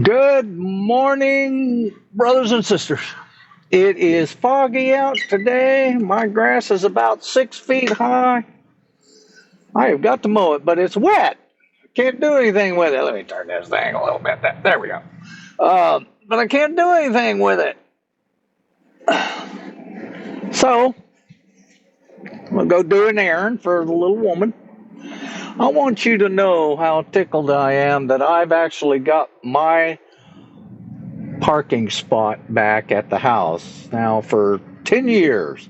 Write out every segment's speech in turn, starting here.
Good morning, brothers and sisters. It is foggy out today. My grass is about 6 feet high. I have got to mow it, but it's wet. Can't do anything with it. Let me turn this thing a little bit. There we go. But I can't do anything with it. So, I'm going to go do an errand for the little woman. I want you to know how tickled I am that I've actually got my parking spot back at the house. Now, for 10 years,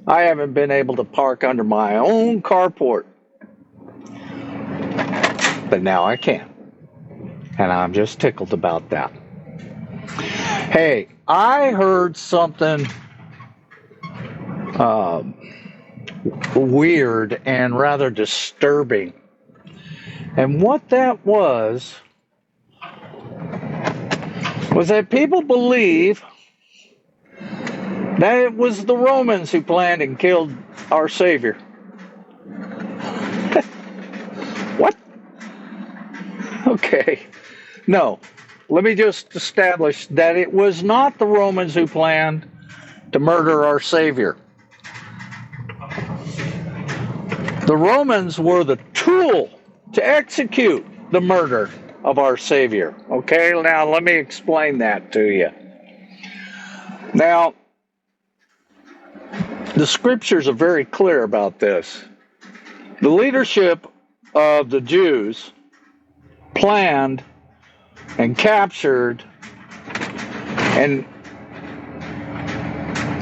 I haven't been able to park under my own carport. But now I can. And I'm just tickled about that. Hey, I heard something weird and rather disturbing. And what that was that people believe that it was the Romans who planned and killed our Savior. What? Okay. No. Let me just establish that it was not the Romans who planned to murder our Savior. The Romans were the tool to execute the murder of our Savior. Okay, now let me explain that to you. Now, the scriptures are very clear about this. The leadership of the Jews planned and captured and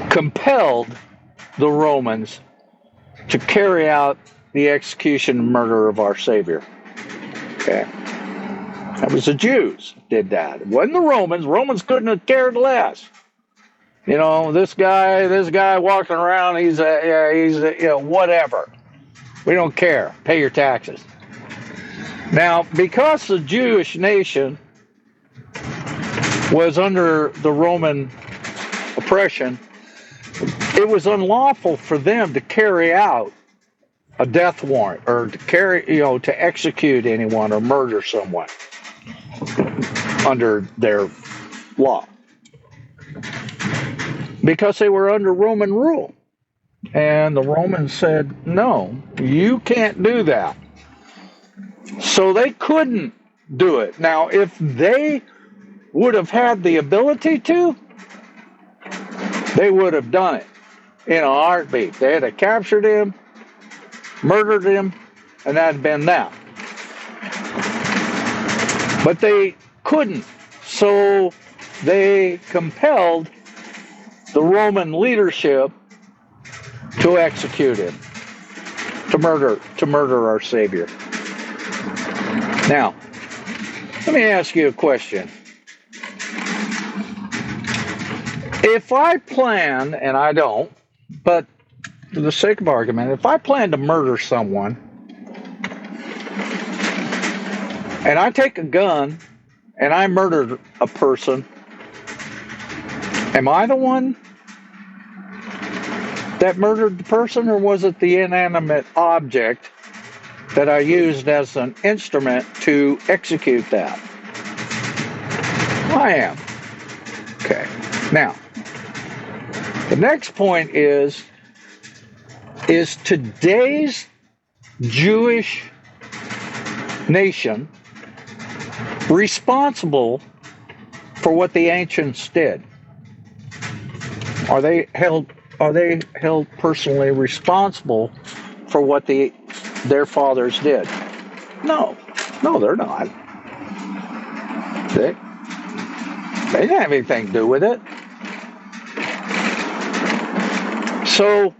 compelled the Romans to carry out the execution and murder of our Savior. Okay. That was the Jews did that. It wasn't the Romans. Romans couldn't have cared less. You know, this guy walking around, he's whatever. We don't care. Pay your taxes. Now, because the Jewish nation was under the Roman oppression, it was unlawful for them to carry out a death warrant or to execute anyone or murder someone under their law, because they were under Roman rule. And the Romans said, no, you can't do that. So they couldn't do it. Now, if they would have had the ability to, they would have done it in a heartbeat. They had captured him, murdered him, and that had been that. But they couldn't. So they compelled the Roman leadership to execute him, to murder our Savior. Now, let me ask you a question. If I plan, and I don't, but for the sake of argument, if I plan to murder someone, and I take a gun, and I murder a person, am I the one that murdered the person, or was it the inanimate object that I used as an instrument to execute that? I am. Okay. Now, the next point is today's Jewish nation responsible for what the ancients did? Are they held personally responsible for what their fathers did? No, they're not. They didn't have anything to do with it. So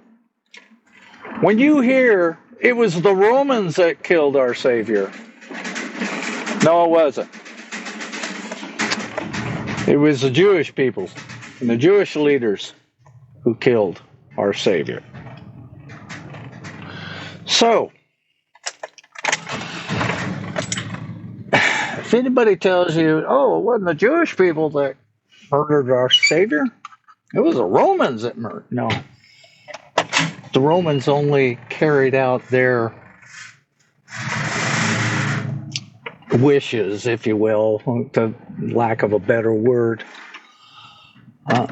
when you hear it was the Romans that killed our Savior, no, it wasn't. It was the Jewish people and the Jewish leaders who killed our Savior. So, if anybody tells you, oh, it wasn't the Jewish people that murdered our Savior, it was the Romans that murdered. No. The Romans only carried out their wishes, if you will, to lack of a better word.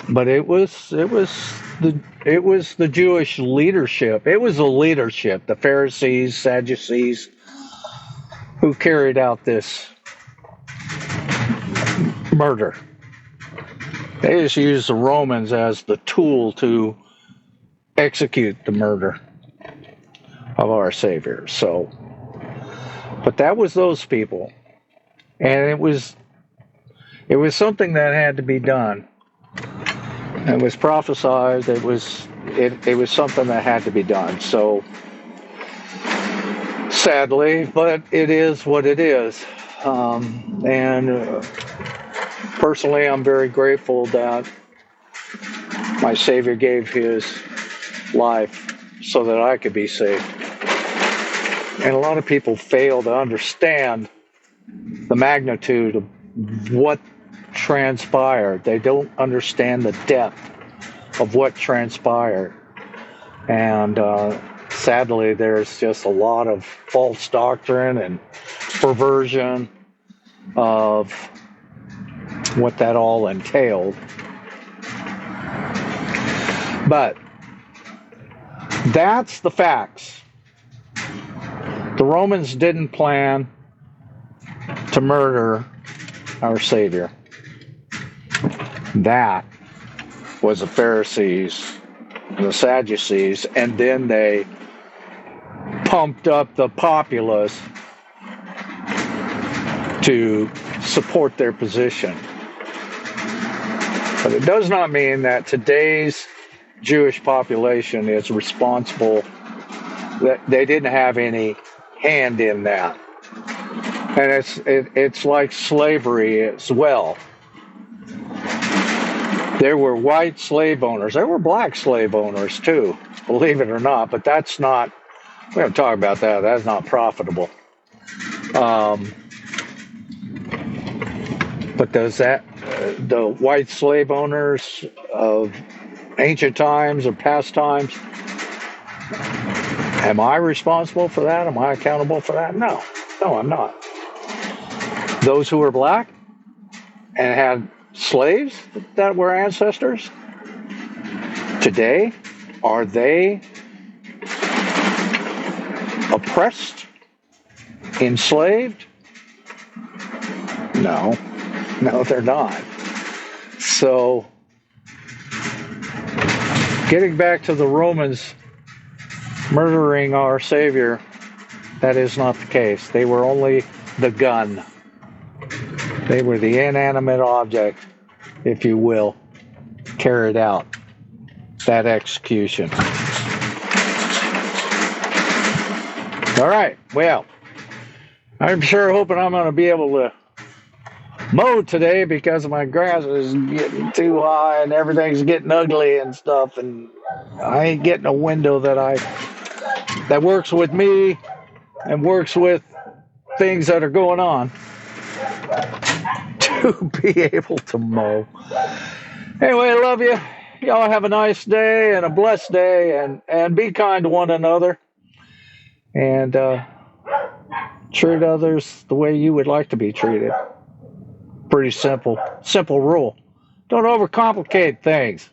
But it was the Jewish leadership. It was the leadership, the Pharisees, Sadducees, who carried out this murder. They just used the Romans as the tool to execute the murder of our Savior. So, but that was those people, and it was something that had to be done. It was prophesied. It was something that had to be done. So, sadly, but it is what it is. And personally, I'm very grateful that my Savior gave His life so that I could be saved. And a lot of people fail to understand the magnitude of what transpired. They don't understand the depth of what transpired. And sadly, there's just a lot of false doctrine and perversion of what that all entailed. But that's the facts. The Romans didn't plan to murder our Savior. That was the Pharisees and the Sadducees, and then they pumped up the populace to support their position. But it does not mean that today's Jewish population is responsible, that they didn't have any hand in that. And it's like slavery as well. There were white slave owners. There were black slave owners too, believe it or not. But that's not, we don't talk about that. That's not profitable. But does that, the white slave owners of ancient times or past times, am I responsible for that? Am I accountable for that? No, I'm not. Those who were black and had slaves that were ancestors, today, are they oppressed, enslaved? No, they're not. So, getting back to the Romans murdering our Savior, that is not the case. They were only the gun. They were the inanimate object, if you will, carried out that execution. All right, well, I'm sure hoping I'm going to be able to mow today because my grass is getting too high and everything's getting ugly and stuff, and I ain't getting a window that works with me and works with things that are going on to be able to mow. Anyway, I love you. Y'all have a nice day and a blessed day, and be kind to one another, and treat others the way you would like to be treated. Pretty simple rule. Don't overcomplicate things.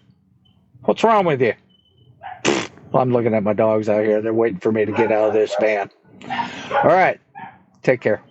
What's wrong with you? I'm looking at my dogs out here. They're waiting for me to get out of this van. All right. Take care.